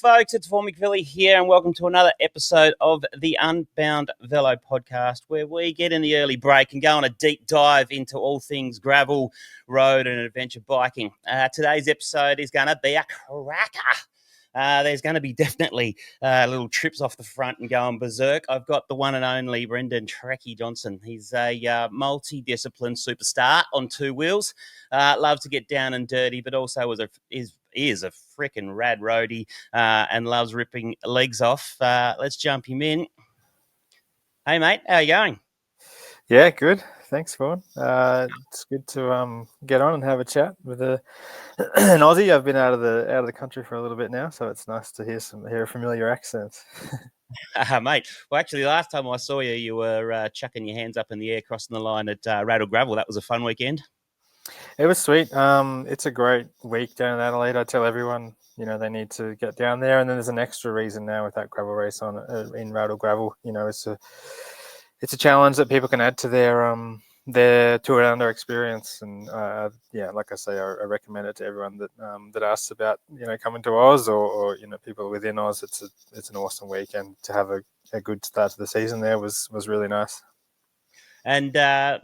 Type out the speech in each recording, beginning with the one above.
folks. It's Warrny here, and welcome to another episode of the Unbound Velo Podcast, where we get in the early break and go on a deep dive into all things gravel, road, and adventure biking. Today's episode is going to be a cracker. There's going to be definitely little trips off the front and going berserk. I've got the one and only Trekky Johnston. He's a multi-discipline superstar on two wheels. Loves to get down and dirty, but also is a freaking rad roadie and loves ripping legs off. Let's jump him in. Hey, mate, how you going? Yeah, good. Thanks, Vaughan. It's good to get on and have a chat with an Aussie. I've been out of the country for a little bit now, so it's nice to hear a familiar accent. Mate, well, actually, last time I saw you, you were chucking your hands up in the air, crossing the line at Derailed Gravel. That was a fun weekend. It was sweet. It's a great week down in Adelaide. I tell everyone, they need to get down there, and then there's an extra reason now with that gravel race on in Derailed Gravel. It's a challenge that people can add to their tour down their experience, and like I say, I recommend it to everyone that asks about coming to Oz or people within Oz. It's an awesome weekend to have a good start to the season. There was really nice. And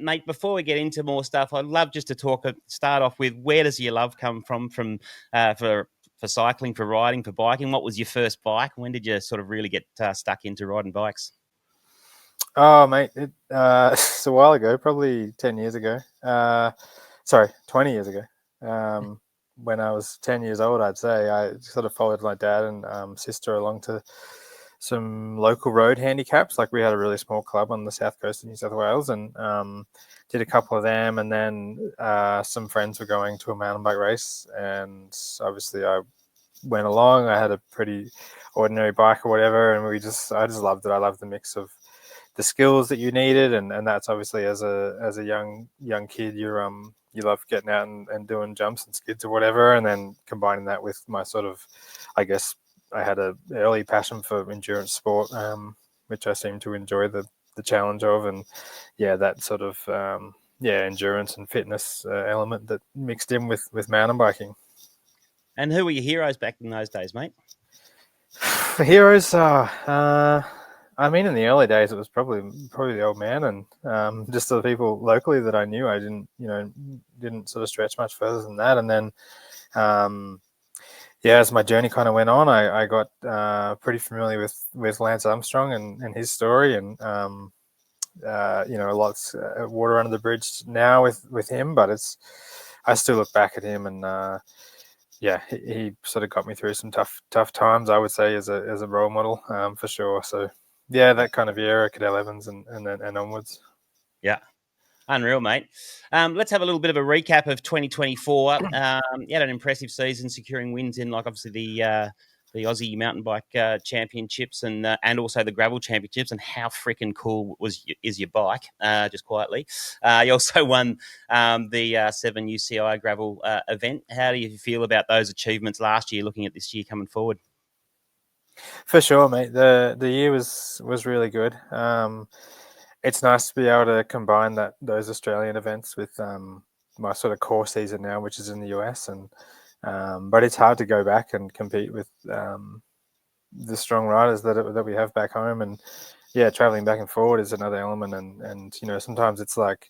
mate, before we get into more stuff, I'd love just to start off with, where does your love come from for cycling, for riding, for biking? What was your first bike? When did you sort of really get stuck into riding bikes? Oh, mate, it's a while ago, probably 10 years ago. 20 years ago. When I was 10 years old, I'd say, I sort of followed my dad and sister along to some local road handicaps. Like, we had a really small club on the south coast of New South Wales, and did a couple of them. And then some friends were going to a mountain bike race, and obviously I went along. I had a pretty ordinary bike or whatever, and I just loved it. I loved the mix of the skills that you needed, and that's obviously as a young kid, you love getting out and doing jumps and skids or whatever, and then combining that with my sort of, I guess I had an early passion for endurance sport, which I seem to enjoy the challenge of, and that sort of endurance and fitness element that mixed in with mountain biking. And who were your heroes back in those days, mate? The heroes in the early days, it was probably the old man, and just the people locally that I knew. I didn't sort of stretch much further than that. And then, as my journey kind of went on, I got pretty familiar with Lance Armstrong and his story, and lots of water under the bridge now with him. But I still look back at him, and he sort of got me through some tough times, I would say, as a role model, for sure. So. Yeah, that kind of era, Cadell Evans and onwards. Yeah, unreal, mate. Let's have a little bit of a recap of 2024. You had an impressive season, securing wins in, like, obviously the Aussie mountain bike championships and also the gravel championships. And how freaking cool is your bike? Just quietly, you also won the 7 UCI gravel event. How do you feel about those achievements last year, looking at this year coming forward? For sure, mate. The year was really good. It's nice to be able to combine those Australian events with my sort of core season now, which is in the US, and but it's hard to go back and compete with the strong riders that we have back home. And traveling back and forward is another element. And sometimes it's like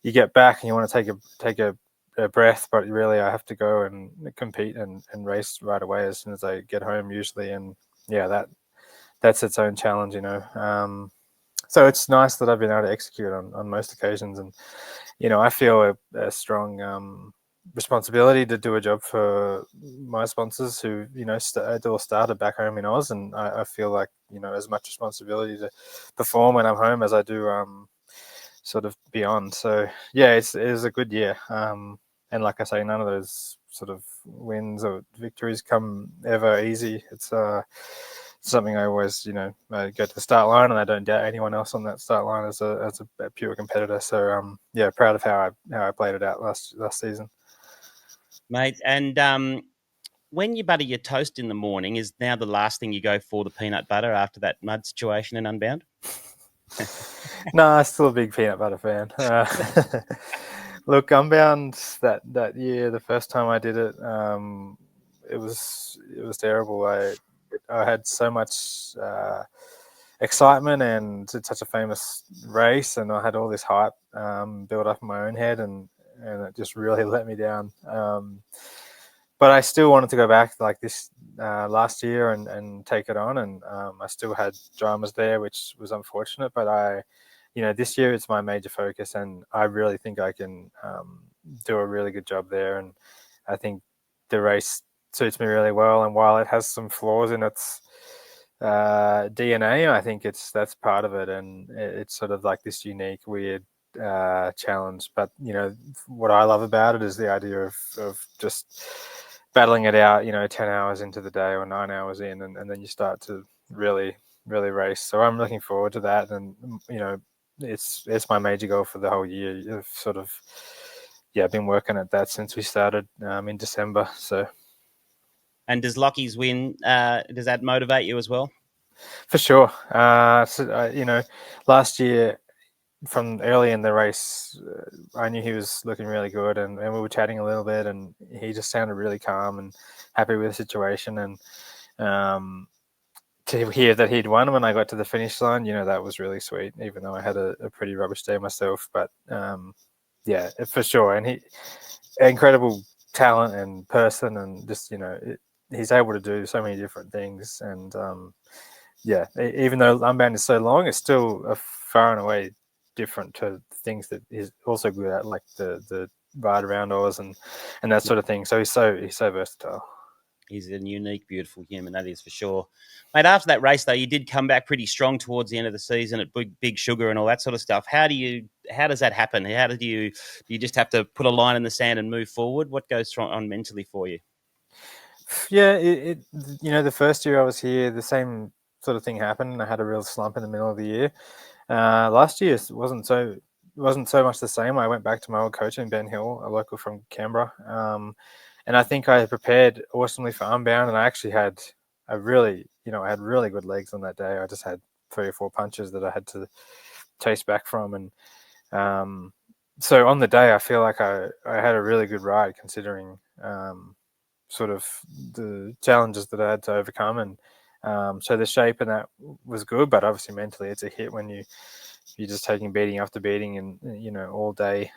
you get back and you want to take a breath, but really I have to go and compete and race right away as soon as I get home usually. And that's its own challenge, so it's nice that I've been able to execute on most occasions. And I feel a strong responsibility to do a job for my sponsors who all started back home in Oz, and I feel like as much responsibility to perform when I'm home as I do sort of beyond. So it is a good year. And like I say, none of those sort of wins or victories come ever easy. It's something I always, I go to the start line, and I don't doubt anyone else on that start line as a pure competitor. So proud of how I played it out last season, mate. And when you butter your toast in the morning, is now the last thing you go for the peanut butter after that mud situation in Unbound? No, I'm still a big peanut butter fan. Look, Unbound that year, the first time I did it, it was terrible. I had so much excitement, and it's such a famous race, and I had all this hype built up in my own head, and it just really let me down. But I still wanted to go back like this last year and take it on, and I still had dramas there, which was unfortunate. But this year it's my major focus, and I really think I can do a really good job there. And I think the race suits me really well. And while it has some flaws in its DNA, I think that's part of it, and it's sort of like this unique, weird challenge. But what I love about it is the idea of just battling it out, 10 hours into the day or 9 hours in, and then you start to really, really race. So I'm looking forward to that. And, it's my major goal for the whole year. I've sort of, been working at that since we started in December. So. And does Lockie's win, does that motivate you as well? For sure. Last year, from early in the race, I knew he was looking really good, and we were chatting a little bit, and he just sounded really calm and happy with the situation. And to hear that he'd won when I got to the finish line, that was really sweet, even though I had a pretty rubbish day myself. But for sure. And he, incredible talent and person, and just, he's able to do so many different things. And even though Unbound is so long, it's still a far and away different to things that he's also good at, like the ride around Oz and that sort of thing. So he's so versatile. He's a unique, beautiful human, that is for sure. Mate, after that race, though, you did come back pretty strong towards the end of the season at Big Sugar and all that sort of stuff. How does that happen? How do you just have to put a line in the sand and move forward? What goes on mentally for you? Yeah, the first year I was here, the same sort of thing happened. I had a real slump in the middle of the year. Last year wasn't so much the same. I went back to my old coach in Ben Hill, a local from Canberra, and I think I prepared awesomely for Unbound, and I actually had I had really good legs on that day. I just had 3 or 4 punches that I had to chase back from, and so on the day I feel like I had a really good ride, considering sort of the challenges that I had to overcome. And so the shape and that was good, but obviously mentally it's a hit when you're just taking beating after beating, and all day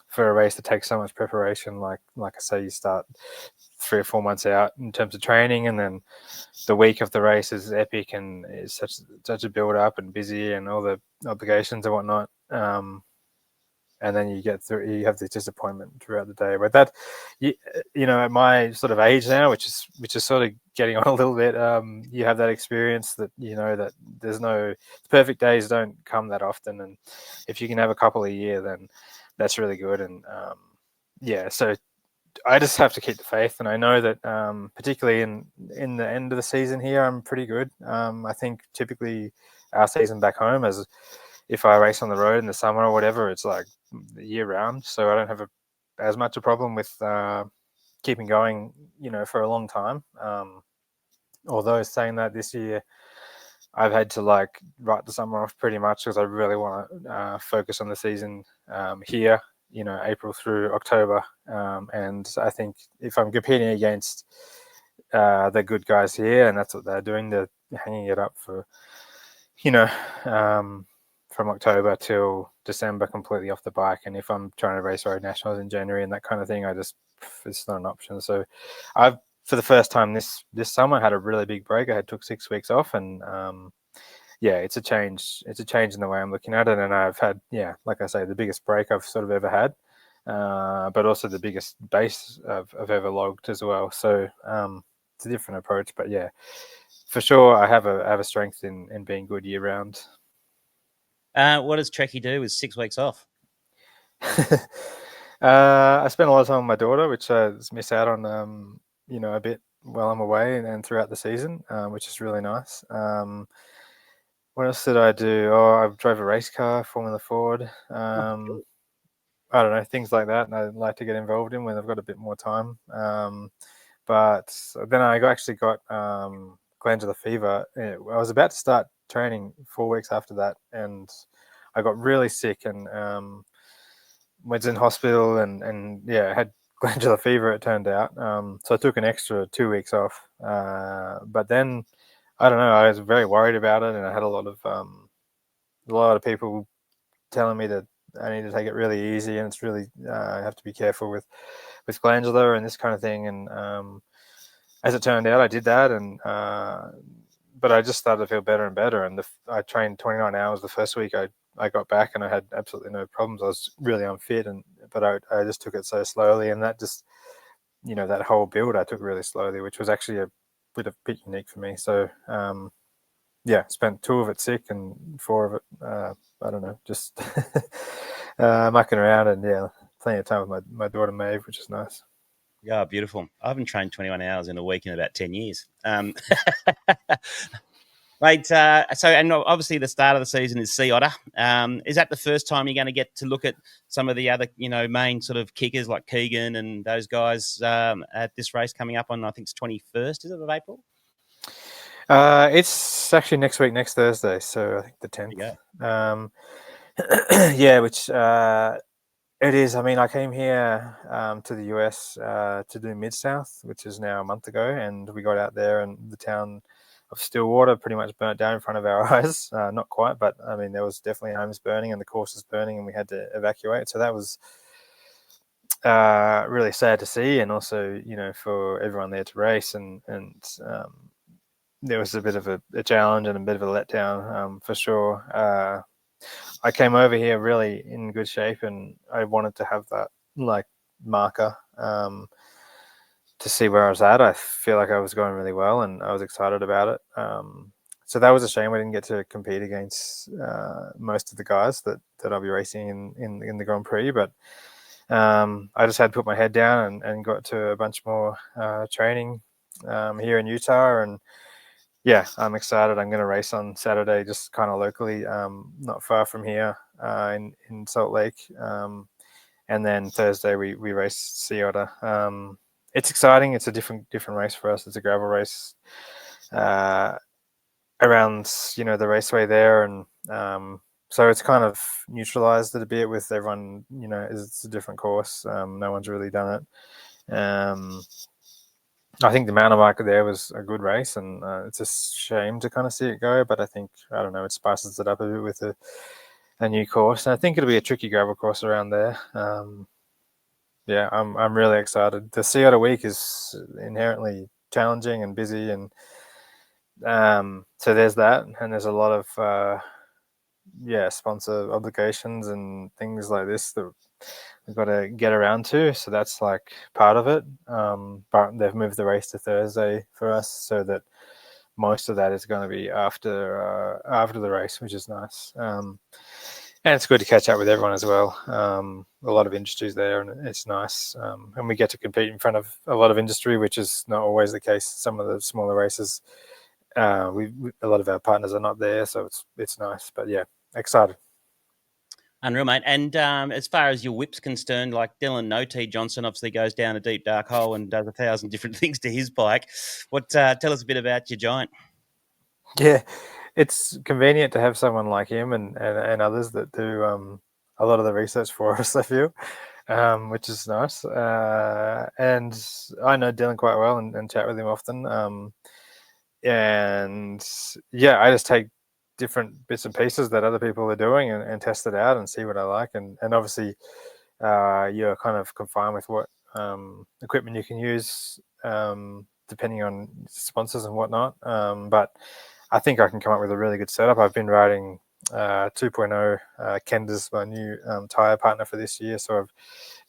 for a race that takes so much preparation. Like I say, you start 3 or 4 months out in terms of training, and then the week of the race is epic, and it's such a build up and busy and all the obligations and whatnot. And then you have this disappointment throughout the day. But that, at my sort of age now, which is sort of getting on a little bit, you have that experience that that the perfect days don't come that often, and if you can have a couple a year, then that's really good. And so I just have to keep the faith, and I know that particularly in the end of the season here, I'm pretty good. I think typically our season back home, as if I race on the road in the summer or whatever, it's like year round. So I don't have as much a problem with keeping going, for a long time. Although saying that, this year I've had to write the summer off pretty much, because I really want to focus on the season here, April through October. And I think if I'm competing against the good guys here, and that's what they're doing, they're hanging it up for, from October till December completely off the bike. And if I'm trying to race road nationals in January and that kind of thing, it's not an option. So I've, for the first time this summer, had a really big break. I took 6 weeks off, and it's a change. It's a change in the way I'm looking at it. And I've had, like I say, the biggest break I've sort of ever had, but also the biggest base I've ever logged as well. So it's a different approach, but for sure I have a strength in being good year round. What does Trekky do with 6 weeks off? I spend a lot of time with my daughter, which I miss out on, a bit while I'm away and throughout the season, which is really nice. What else did I do? I drove a race car, Formula Ford. Cool. I don't know, things like that, and I like to get involved in when I've got a bit more time. But then I actually got glandular fever. I was about to start training 4 weeks after that, and I got really sick and went in hospital and had glandular fever, it turned out. So I took an extra 2 weeks off But then I don't know. I was very worried about it, and I had a lot of people telling me that I need to take it really easy, and it's really I have to be careful with glandular and this kind of thing. And as it turned out, I did that, and but I just started to feel better and better. And I trained 29 hours the first week. I got back and I had absolutely no problems. I was really unfit, but I just took it so slowly, and that just that whole build I took really slowly, which was actually a bit unique for me. So spent 2 of it sick and 4 of it I don't know, just mucking around, and plenty of time with my daughter Maeve, which is nice. Yeah, beautiful. I haven't trained 21 hours in a week in about 10 years. Mate, and obviously the start of the season is Sea Otter. Is that the first time you're going to get to look at some of the other, main sort of kickers like Keegan and those guys at this race coming up on, I think it's 21st, is it, of April? It's actually next week, next Thursday, so I think the 10th. Which it is. I mean, I came here to the US to do Mid-South, which is now a month ago, and we got out there, and the town of Stillwater pretty much burnt down in front of our eyes. Not quite, but I mean, there was definitely homes burning and the courses burning, and we had to evacuate. So that was really sad to see, and also, for everyone there to race, and there was a bit of a challenge and a bit of a letdown for sure. I came over here really in good shape, and I wanted to have that marker to see where I was at. I feel like I was going really well, and I was excited about it. So that was a shame we didn't get to compete against most of the guys that I'll be racing in the Grand Prix. But I just had to put my head down and got to a bunch more training here in Utah, and I'm excited. I'm going to race on Saturday, just kind of locally, not far from here in Salt Lake. And then Thursday we race Sea Otter. It's exciting. It's a different race for us. It's a gravel race around the raceway there, and so it's kind of neutralized it a bit with everyone. It's a different course. No one's really done it. I think the mountain bike there was a good race, and it's a shame to kind of see it go. But I think, I don't know, it spices it up a bit with a new course, and I think it'll be a tricky gravel course around there. I'm really excited. The Sea Otter week is inherently challenging and busy, and so there's that, and there's a lot of sponsor obligations and things like this that we've got to get around to. So that's like part of it. But they've moved the race to Thursday for us, so that most of that is going to be after the race, which is nice. And it's good to catch up with everyone as well. A lot of industry's there, and it's nice. And we get to compete in front of a lot of industry, which is not always the case. Some of the smaller races, a lot of our partners are not there, so it's nice. But excited. Unreal, mate. And as far as your whip's concerned, like Trekky Johnston obviously goes down a deep dark hole and does 1,000 different things to his bike. Tell us a bit about your giant. Yeah, it's convenient to have someone like him and others that do a lot of the research for us, I feel, which is nice. And I know Dylan quite well and chat with him often. And I just take different bits and pieces that other people are doing and test it out and see what I like. And obviously you're kind of confined with what equipment you can use depending on sponsors and whatnot. But I think I can come up with a really good setup. I've been riding 2.0 Kenda's my new tire partner for this year. So I've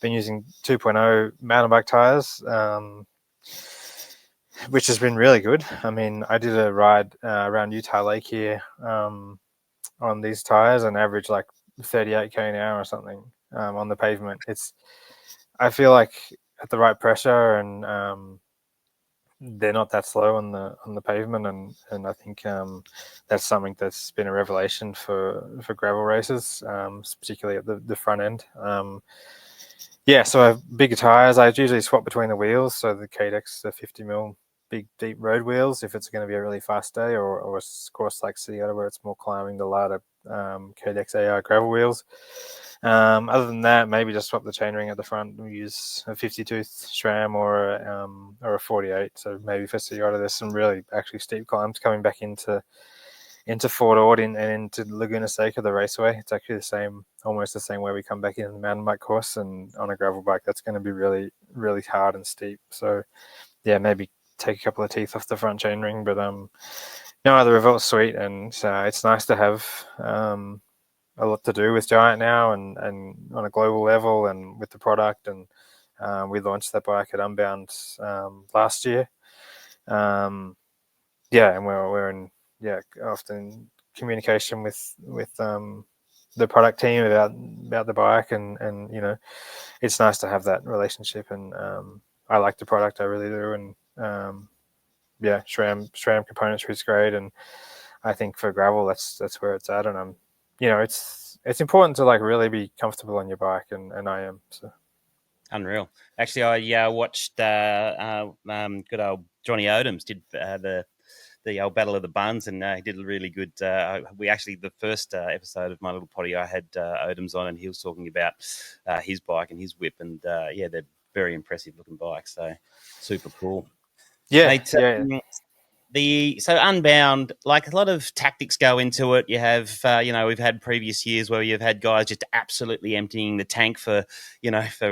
been using 2.0 mountain bike tires, which has been really good. I mean, I did a ride around Utah Lake here on these tires and averaged like 38k an hour or something on the pavement. I feel like at the right pressure, and they're not that slow on the pavement, and I think that's something that's been a revelation for gravel races, particularly at the front end. So I have bigger tires. I usually swap between the wheels, so the Cadex, the 50mm big deep road wheels if it's going to be a really fast day, or a course like Sea Otter where it's more climbing, the lighter Codex AR gravel wheels. Other than that, maybe just swap the chainring at the front. We use a 50-tooth SRAM or a 48. So maybe for Sierra, there's some really actually steep climbs coming back into Fort Ord and into Laguna Seca, the raceway. It's actually almost the same way we come back in the mountain bike course, and on a gravel bike, that's going to be really, really hard and steep. So yeah, maybe take a couple of teeth off the front chainring, but no, the Revolt's sweet, and it's nice to have a lot to do with Giant now and on a global level and with the product. And we launched that bike at Unbound last year. And we're in often communication with the product team about the bike, and it's nice to have that relationship. And I like the product, I really do. And SRAM componentry is great, and I think for gravel that's where it's at. And it's important to like really be comfortable on your bike, and I am. So unreal. Actually, I watched good old Johnny Odoms did the old Battle of the Buns, and he did a really good. The first episode of my little potty, I had Odoms on, and he was talking about his bike and his whip, and they're very impressive looking bikes. So super cool. Yeah, Mate, so Unbound, like a lot of tactics go into it. You have, we've had previous years where you've had guys just absolutely emptying the tank for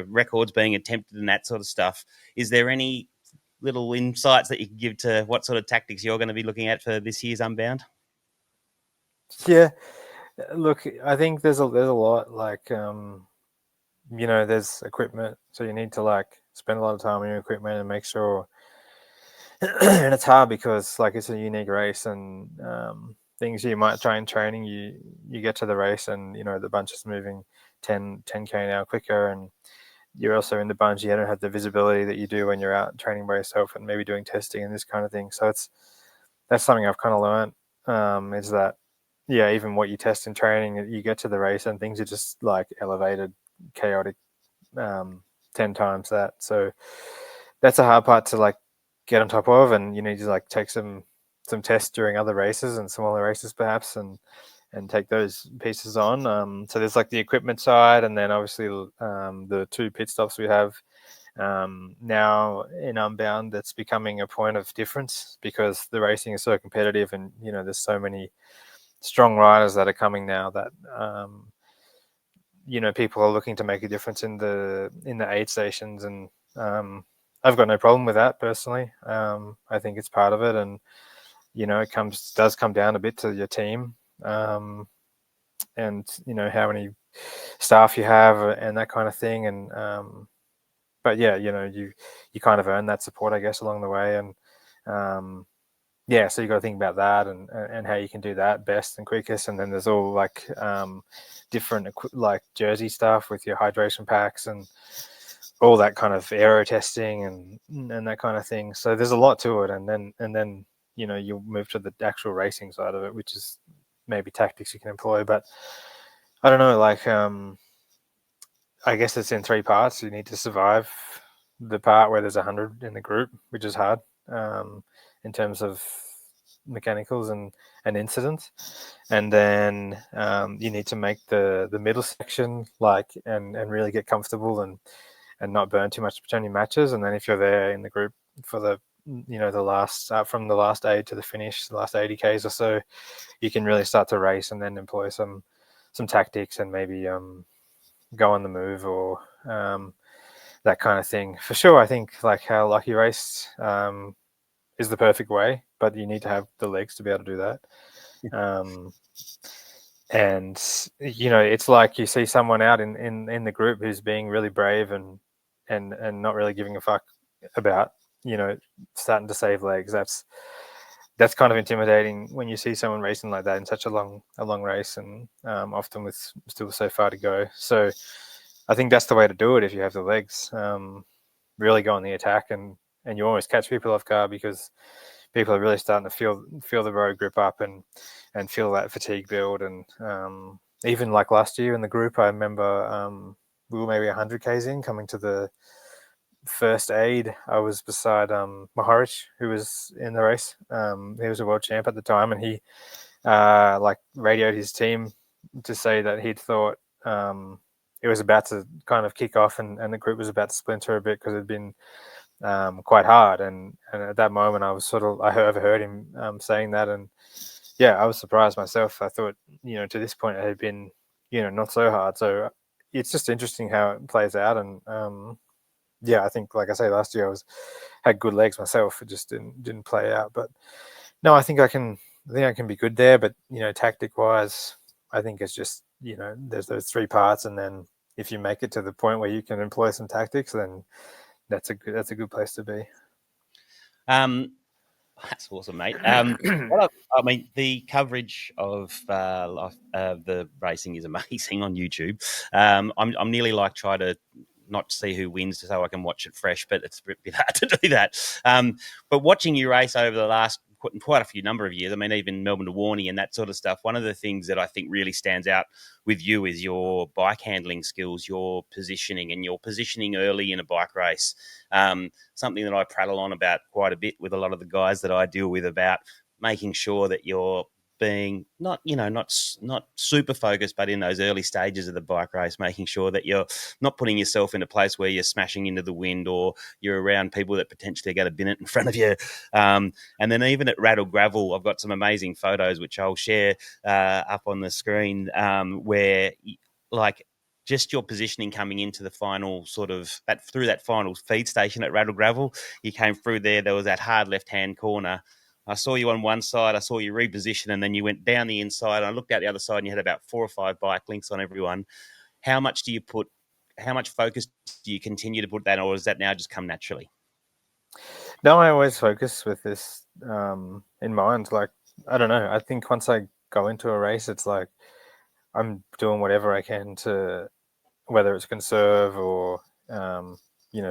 records being attempted and that sort of stuff. Is there any little insights that you can give to what sort of tactics you're going to be looking at for this year's Unbound? Yeah, look, I think there's a lot, like, there's equipment, so you need to like spend a lot of time on your equipment and make sure. And it's hard because like it's a unique race, and things you might try in training, you get to the race and the bunch is moving 10k an hour quicker, and you're also in the bunch, you don't have the visibility that you do when you're out training by yourself and maybe doing testing and this kind of thing. So that's something I've kind of learned, is that even what you test in training, you get to the race and things are just like elevated, chaotic, 10 times that. So that's a hard part to like get on top of, and you need to like take some tests during other races and smaller races perhaps, and take those pieces on. So there's like the equipment side, and then obviously the 2 pit stops we have now in Unbound. That's becoming a point of difference because the racing is so competitive, and there's so many strong riders that are coming now that people are looking to make a difference in the aid stations, and I've got no problem with that personally. I think it's part of it, and it does come down a bit to your team, and how many staff you have and that kind of thing. And but you kind of earn that support, I guess, along the way. And so you got to think about that and how you can do that best and quickest. And then there's all like different like jersey stuff with your hydration packs and all that kind of aero testing and that kind of thing. So there's a lot to it, and then you'll move to the actual racing side of it, which is maybe tactics you can employ. But I don't know, like I guess it's in 3 parts. You need to survive the part where there's 100 in the group, which is hard in terms of mechanicals and incidents. And then you need to make the middle section and really get comfortable and not burn too much between your matches. And then if you're there in the group for the the last from the last aid to the finish, the last 80 k's or so, you can really start to race and then employ some tactics and maybe go on the move or that kind of thing. For sure, I think like how Lucky raced is the perfect way, but you need to have the legs to be able to do that. And it's like you see someone out in the group who's being really brave and not really giving a fuck about starting to save legs. That's kind of intimidating when you see someone racing like that in such a long race, and often with still so far to go. So I think that's the way to do it if you have the legs. Really go on the attack, and you always catch people off guard because people are really starting to feel the road grip up and feel that fatigue build. And even like last year in the group, I remember we were maybe 100 k's in coming to the first aid. I was beside Mahorich, who was in the race. He was a world champ at the time, and he radioed his team to say that he'd thought it was about to kind of kick off and the group was about to splinter a bit because it'd been quite hard. And at that moment, I overheard him saying that, and yeah, I was surprised myself. I thought, to this point, it had been, not so hard. So it's just interesting how it plays out. And yeah, I think, like I say, last year I had good legs myself. It just didn't play out. But no, I think I can be good there. But tactic wise, I think it's just there's those three parts, and then if you make it to the point where you can employ some tactics, then that's a good place to be. That's awesome, mate. The coverage of the racing is amazing on YouTube. I'm nearly like trying to not see who wins so I can watch it fresh, but it's a bit hard to do that. But watching you race over the last quite a few number of years, I mean, even Melbourne to Warrny and that sort of stuff, one of the things that I think really stands out with you is your bike handling skills, your positioning, and your positioning early in a bike race. Something that I prattle on about quite a bit with a lot of the guys that I deal with, about making sure that you're being not super focused, but in those early stages of the bike race, making sure that you're not putting yourself in a place where you're smashing into the wind or you're around people that potentially get a binnet in front of you. And then even at Rattle Gravel, I've got some amazing photos which I'll share up on the screen, where like just your positioning coming into the final through that final feed station at Rattle Gravel. You came through there was that hard left-hand corner. I saw you on one side, I saw you reposition, and then you went down the inside. I looked out the other side and you had about 4 or 5 bike links on everyone. How much focus do you continue to put that, or does that now just come naturally? No, I always focus with this in mind. Like, I don't know. I think once I go into a race, it's like I'm doing whatever I can to, whether it's conserve or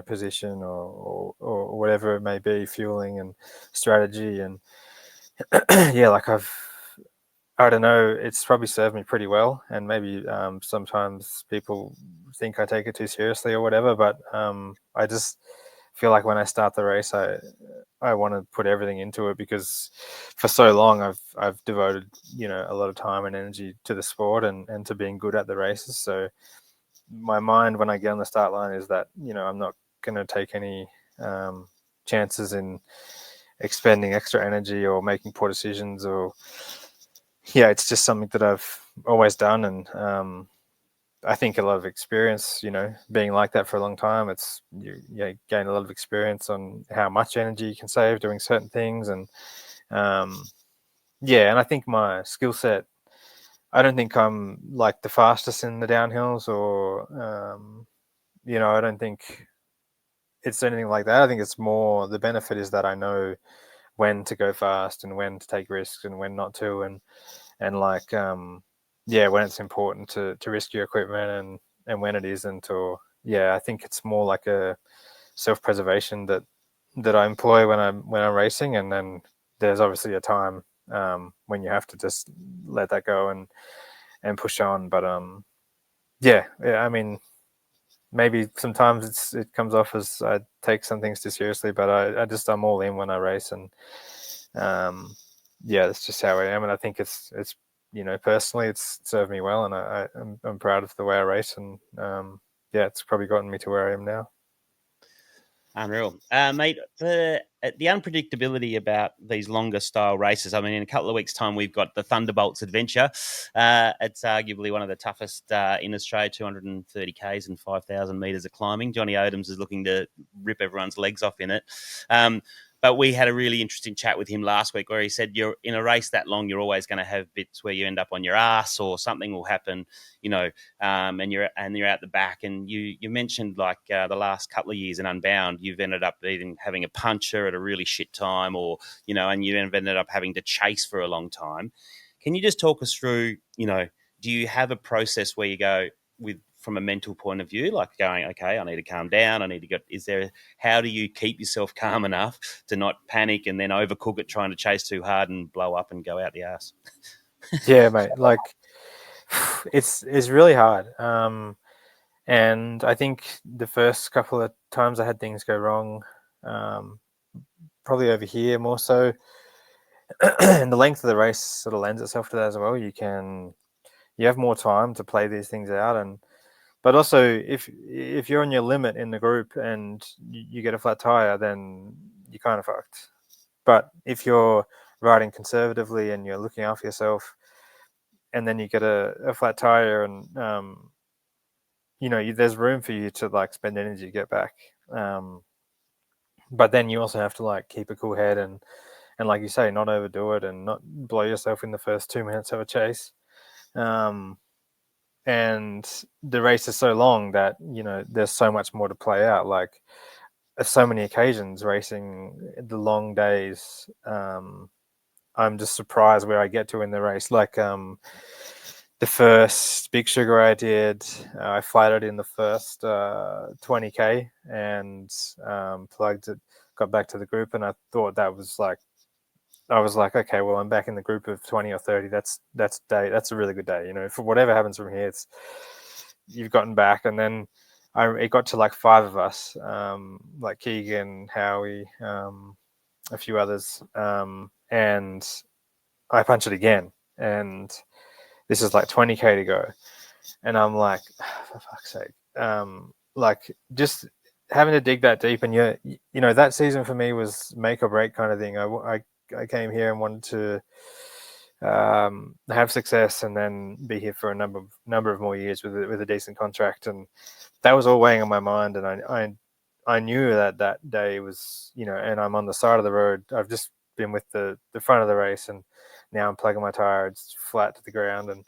position or whatever it may be, fueling and strategy. And yeah, like I don't know, it's probably served me pretty well. And maybe sometimes people think I take it too seriously or whatever, but I just feel like when I start the race, I want to put everything into it, because for so long I've devoted a lot of time and energy to the sport and to being good at the races. So my mind when I get on the start line is that I'm not going to take any chances in expending extra energy or making poor decisions, or it's just something that I've always done. And I think a lot of experience, being like that for a long time, it's you gain a lot of experience on how much energy you can save doing certain things. And and I think my skill set, I don't think I'm like the fastest in the downhills, or I don't think it's anything like that. I think it's more, the benefit is that I know when to go fast and when to take risks and when not to, and like when it's important to risk your equipment and when it isn't. Or I think it's more like a self-preservation that I employ when I'm racing. And then there's obviously a time when you have to just let that go and push on. But I mean, maybe sometimes it comes off as I take some things too seriously, but I'm all in when I race. And that's just how I am. And I think it's personally it's served me well, and I'm proud of the way I race. And it's probably gotten me to where I am now. Unreal. Mate, the unpredictability about these longer style races. I mean, in a couple of weeks' time, we've got the Thunderbolts Adventure. It's arguably one of the toughest in Australia, 230 Ks and 5,000 metres of climbing. Johnny Odoms is looking to rip everyone's legs off in it. But we had a really interesting chat with him last week where he said, you're in a race that long, you're always going to have bits where you end up on your ass or something will happen, and you're out the back. And you mentioned like the last couple of years in Unbound, you've ended up even having a puncher at a really shit time, or, and you ended up having to chase for a long time. Can you just talk us through, do you have a process where you go from a mental point of view, like going, okay, I need to calm down, how do you keep yourself calm enough to not panic and then overcook it, trying to chase too hard and blow up and go out the ass? Yeah, mate, like it's really hard. And I think the first couple of times I had things go wrong, probably over here more so, and the length of the race sort of lends itself to that as well. You can you have more time to play these things out. And but also if you're on your limit in the group and you get a flat tire, then you're kind of fucked. But if you're riding conservatively and you're looking after yourself, and then you get a flat tire, and there's room for you to like spend energy to get back. But then you also have to like keep a cool head and like you say, not overdo it and not blow yourself in the first 2 minutes of a chase. And the race is so long that there's so much more to play out. Like so many occasions racing the long days. I'm just surprised where I get to in the race. Like the first Big Sugar I did, I flattered in the first 20k and plugged it, got back to the group, and I thought that was like, I was like, okay, well, I'm back in the group of 20 or 30. That's a really good day. For whatever happens from here, you've gotten back. And then it got to like 5 of us, like Keegan, Howie, a few others, and I punch it again. And this is like 20k to go, and I'm like, for fuck's sake, like just having to dig that deep. And that season for me was make or break kind of thing. I came here and wanted to have success and then be here for a number of more years with a decent contract, and that was all weighing on my mind. And I knew that day was, and I'm on the side of the road. I've just been with the front of the race, and now I'm plugging my tire. It's flat to the ground, and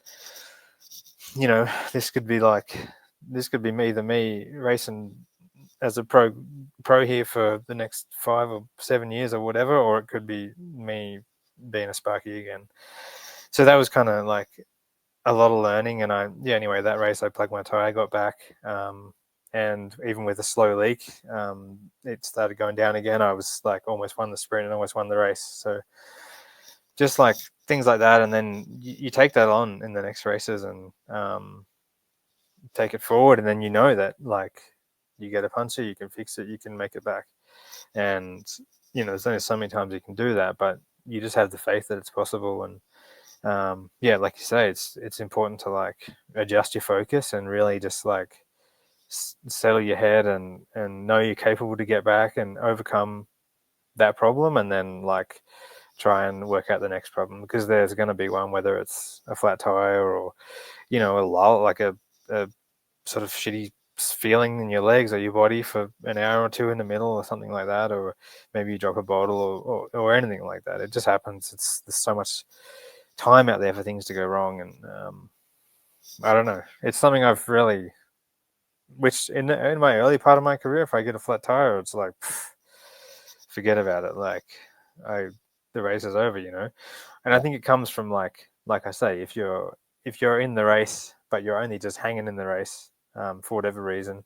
this could be me racing as a pro here for the next 5 or 7 years or whatever, or it could be me being a Sparky again. So that was kind of like a lot of learning. And anyway, that race I plugged my tire, I got back, and even with a slow leak, it started going down again. I was like almost won the sprint and almost won the race. So just like things like that, and then you take that on in the next races and take it forward, and then that like you get a puncture, you can fix it, you can make it back. And there's only so many times you can do that, but you just have the faith that it's possible. And like you say, it's important to like adjust your focus and really just like settle your head and know you're capable to get back and overcome that problem, and then like try and work out the next problem, because there's going to be one, whether it's a flat tire or a lull, like a sort of shitty feeling in your legs or your body for an hour or two in the middle or something like that, or maybe you drop a bottle or anything like that. It just happens. There's so much time out there for things to go wrong, and I don't know. It's something I've really, which in my early part of my career, if I get a flat tire, it's like forget about it. Like the race is over, And I think it comes from like I say, if you're in the race but you're only just hanging in the race for whatever reason,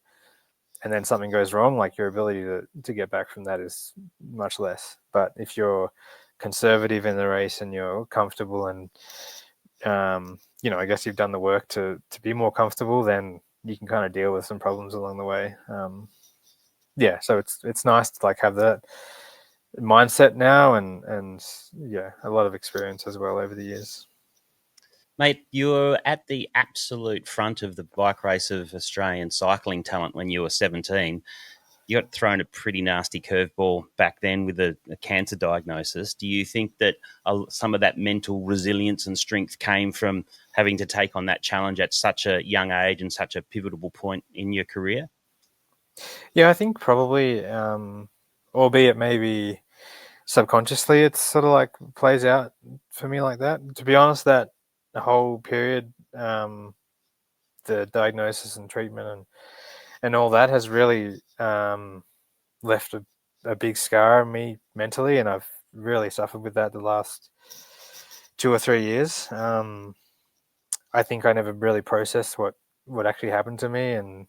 and then something goes wrong, like your ability to get back from that is much less. But if you're conservative in the race and you're comfortable and I guess you've done the work to be more comfortable, then you can kind of deal with some problems along the way. So it's nice to like have that mindset now, and a lot of experience as well over the years. Mate, you were at the absolute front of the bike race of Australian cycling talent when you were 17. You got thrown a pretty nasty curveball back then with a cancer diagnosis. Do you think that some of that mental resilience and strength came from having to take on that challenge at such a young age and such a pivotal point in your career? Yeah, I think probably, albeit maybe subconsciously, it's sort of like plays out for me like that. To be honest, that the whole period, the diagnosis and treatment and all that has really left a big scar on me mentally, and I've really suffered with that the last 2 or 3 years. I think I never really processed what actually happened to me, and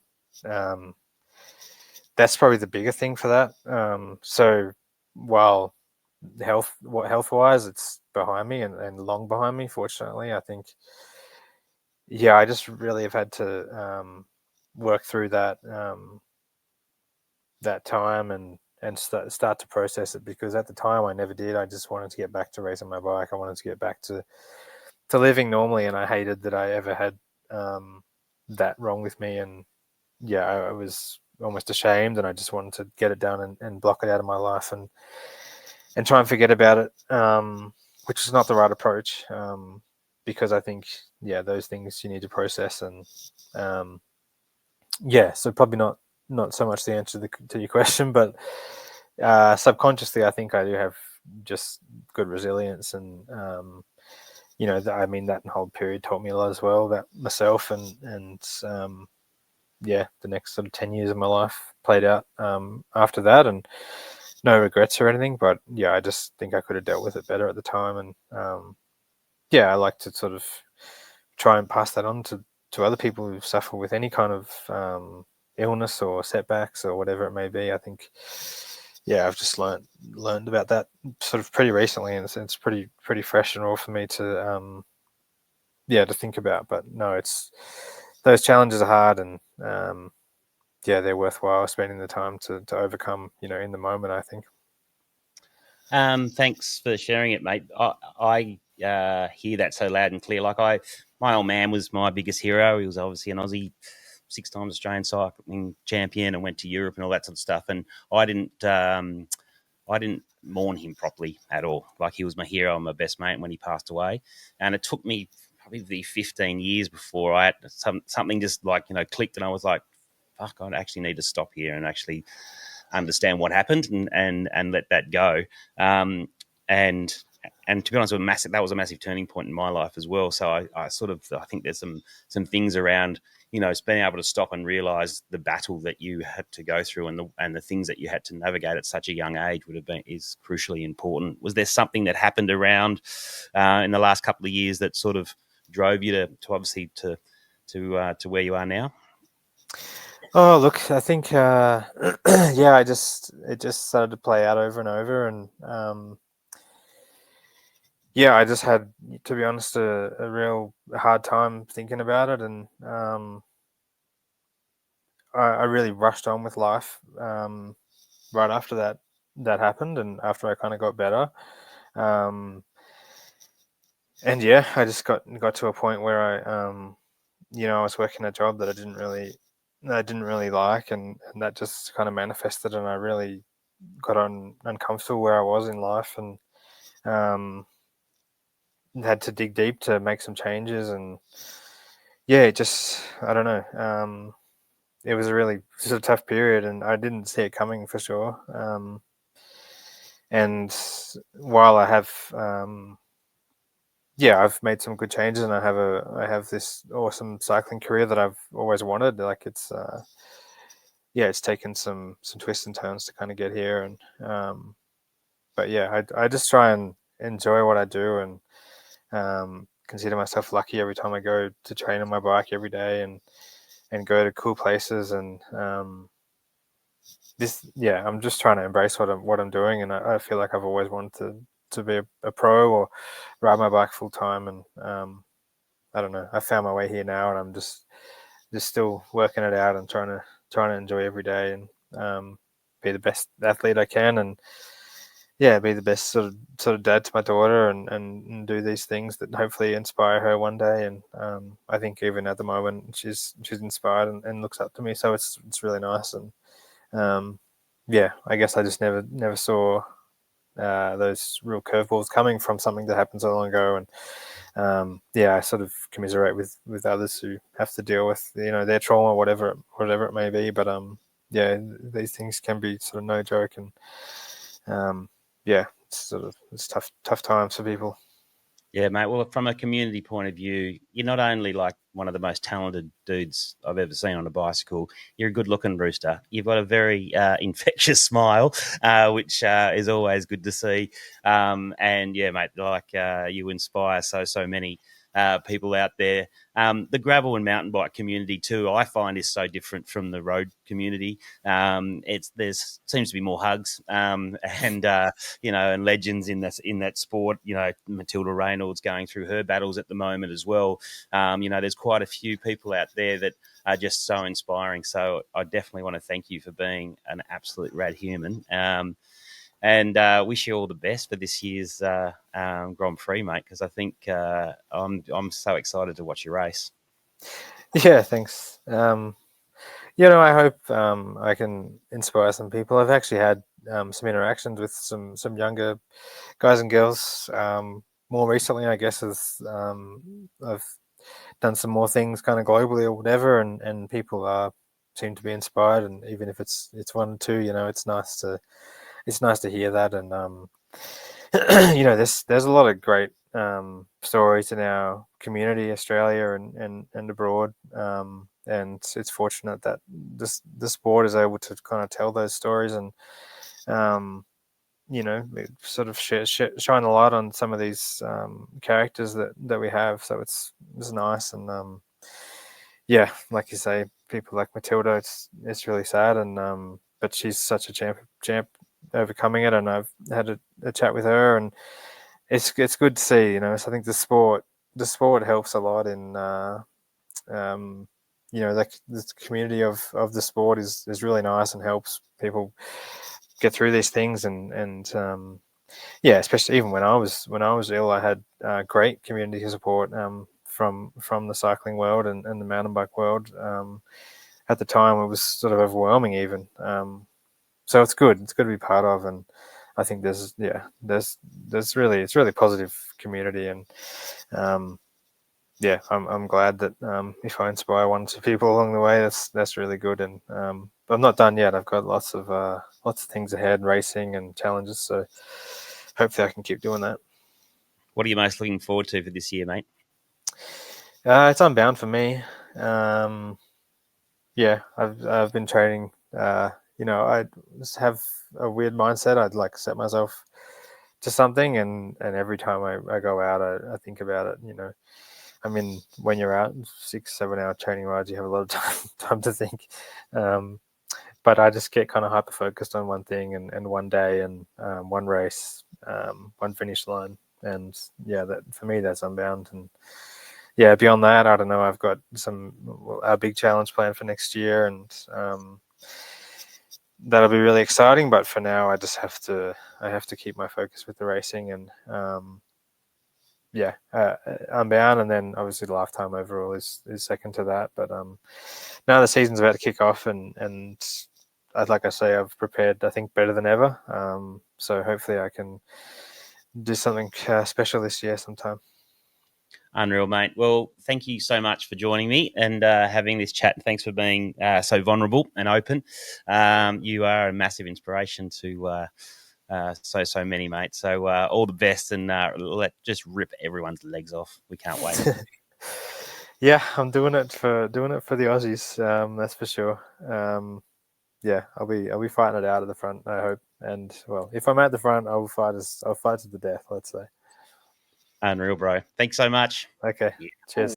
that's probably the bigger thing for that. So while health wise, it's behind me and long behind me, fortunately, I think, I just really have had to work through that time and start to process it, because at the time I never did. I just wanted to get back to racing my bike. I wanted to get back to to living normally, and I hated that I ever had that wrong with me. And yeah, I was almost ashamed, and I just wanted to get it done and block it out of my life and try and forget about it, which is not the right approach, because I think, yeah, those things you need to process. And yeah, so probably not so much the answer to your question, but subconsciously, I think I do have just good resilience. And I mean, that whole period taught me a lot as well about myself. And yeah, the next sort of 10 years of my life played out after that, and no regrets or anything. But yeah, I just think I could have dealt with it better at the time. And yeah, I like to sort of try and pass that on to other people who suffer with any kind of illness or setbacks or whatever it may be. I think, yeah, I've just learned about that sort of pretty recently, and it's pretty fresh and raw for me to to think about. But no, it's, those challenges are hard, and yeah, they're worthwhile spending the time to overcome, in the moment, I think. Thanks for sharing it, mate. I hear that so loud and clear. Like my old man was my biggest hero. He was obviously an Aussie, 6 times Australian cycling champion, and went to Europe and all that sort of stuff. And I didn't mourn him properly at all. Like, he was my hero and my best mate when he passed away. And it took me probably 15 years before I had something just like, clicked, and I was like, fuck, I actually need to stop here and actually understand what happened and let that go. And to be honest, that was a massive turning point in my life as well. So I think there's some things around, being able to stop and realize the battle that you had to go through and the things that you had to navigate at such a young age is crucially important. Was there something that happened around in the last couple of years that sort of drove you to obviously to where you are now? Oh, look, I think, yeah, it just started to play out over and over. And yeah, I just had, to be honest, a real hard time thinking about it. And I really rushed on with life right after that happened, and after I kind of got better. And yeah, I just got to a point where I was working a job that I didn't really like, and that just kind of manifested, and I really got uncomfortable where I was in life, and had to dig deep to make some changes. And yeah, it just, I don't know, it was a really sort of tough period, and I didn't see it coming, for sure. And while I have I've made some good changes, and I have this awesome cycling career that I've always wanted. Like, it's it's taken some twists and turns to kind of get here. And but yeah, I just try and enjoy what I do, and consider myself lucky every time I go to train on my bike every day, and go to cool places. And I'm just trying to embrace what I'm doing, and I feel like I've always wanted to be a pro or ride my bike full time. And I don't know, I found my way here now, and I'm just still working it out and trying to enjoy every day, and be the best athlete I can, and be the best sort of dad to my daughter, and do these things that hopefully inspire her one day. And I think even at the moment she's inspired and looks up to me, so it's really nice. And I guess I just never saw those real curveballs coming from something that happened so long ago. And I sort of commiserate with others who have to deal with their trauma, whatever it may be. But these things can be sort of no joke. And it's tough times for people. Yeah, mate. Well, from a community point of view, you're not only like one of the most talented dudes I've ever seen on a bicycle, you're a good-looking rooster. You've got a very infectious smile, which is always good to see. And yeah, mate, like you inspire so many people out there. The gravel and mountain bike community too, I find, is so different from the road community. There's seems to be more hugs, and and legends in that sport. Matilda Reynolds going through her battles at the moment as well. There's quite a few people out there that are just so inspiring. So I definitely want to thank you for being an absolute rad human. And wish you all the best for this year's Grand Prix, mate, because I think I'm so excited to watch your race. Yeah, thanks. I hope I can inspire some people. I've actually had some interactions with some younger guys and girls more recently, I guess, as I've done some more things kind of globally or whatever, and people seem to be inspired. And even if it's one or two, it's nice to hear that. And there's a lot of great stories in our community, Australia and abroad. And it's fortunate that the sport is able to kind of tell those stories and sort of shine a light on some of these characters that we have. So it's nice. And like you say, people like Matilda, it's really sad. And but she's such a champ overcoming it. And I've had a chat with her, and it's good to see. So I think the sport helps a lot in the community of the sport is really nice and helps people get through these things. And especially even when I was ill, I had great community support from the cycling world and the mountain bike world. At the time, it was sort of overwhelming even. So it's good to be part of. And I think it's really positive community. And I'm glad that if I inspire one or two people along the way, that's really good. And I'm not done yet. I've got lots of things ahead, racing and challenges. So hopefully I can keep doing that. What are you most looking forward to for this year, mate? It's Unbound for me. I've been training. I just have a weird mindset. I'd like set myself to something, and every time I go out, I think about it. I mean, when you're out 6-7 hour training rides, you have a lot of time to think. But I just get kind of hyper focused on one thing and one day and one race, one finish line. And that for me, that's Unbound. And beyond that, I don't know. I've got a big challenge planned for next year, and that'll be really exciting. But for now, I just have to keep my focus with the racing and Unbound, and then obviously the Lifetime overall is second to that. But now the season's about to kick off, and like I say, I've prepared, I think, better than ever. So hopefully I can do something special this year sometime. Unreal, mate. Well, thank you so much for joining me and having this chat. Thanks for being so vulnerable and open. You are a massive inspiration to so many, mate. So all the best, and just rip everyone's legs off. We can't wait. Yeah, I'm doing it for the Aussies. That's for sure. I'll be fighting it out at the front, I hope. And well, if I'm at the front, I'll fight to the death, let's say. Unreal, bro. Thanks so much. Okay. Yeah. Cheers.